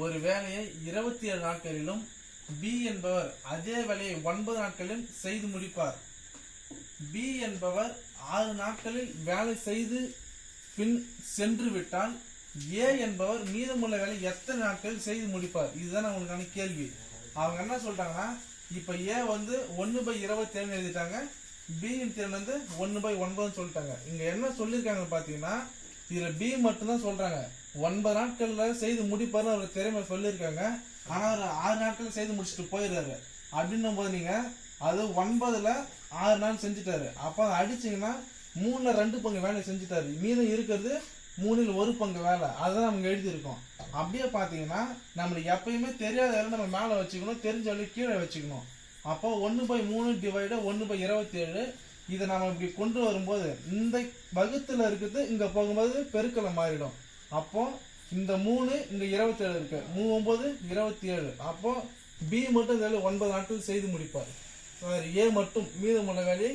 ஒரு வேலையை 27 நாட்களிலும் பி என்பவர் அதே வேலையை 9 நாட்களிலும் செய்து முடிப்பார். பி என்பவர் 6 நாட்களில் வேலை செய்து பின் சென்று விட்டால் ஏ என்பவர் மீதமுள்ள வேலை எத்தனை நாட்களில் செய்து முடிப்பார்? இதுதான் அவங்களுக்கான கேள்வி. அவங்க என்ன சொல்றாங்கன்னா, இப்ப ஏ வந்து 1/27 எழுதிட்டாங்க, பியின் திறன் வந்து 1/9 சொல்லிட்டாங்க. இங்க என்ன சொல்லியிருக்காங்க பாத்தீங்கன்னா, இதுல பி மட்டும் தான் சொல்றாங்க. 9 நாட்கள்ல செய்து முடிப்பாருன்னு அவர் திறமை சொல்லியிருக்காங்க. ஆனா அவர் 6 நாட்கள் செய்து முடிச்சுட்டு போயிடுறாரு. அப்படின்னும் போது நீங்க அது 9ல் 6 நாள் செஞ்சுட்டாரு. அப்ப அடிச்சீங்கன்னா 3ல் 2 பங்கு வேலை செஞ்சுட்டாரு. மீதம் இருக்கிறது 3ல் 1 பங்கு வேலை. அதுதான் நமக்கு எழுதியிருக்கோம். அப்படியே பாத்தீங்கன்னா நம்மளுக்கு எப்பயுமே தெரியாத வேலை நம்ம மேல வச்சுக்கணும், தெரிஞ்ச வேலை கீழே வச்சுக்கணும். அப்போ 1/3 டிவைடு 1/27 இதை நம்ம இப்படி கொண்டு வரும்போது இந்த வகுத்துல இருக்குது இங்க போகும்போது பெருக்கல மாறிடும். அப்போ இந்த 3 இங்க 27 இருக்கு, 3 9 27. அப்போ பி மட்டும் 9 நாட்கள் செய்து முடிப்பார். ஏ மட்டும் மீதமுள்ள வேலையை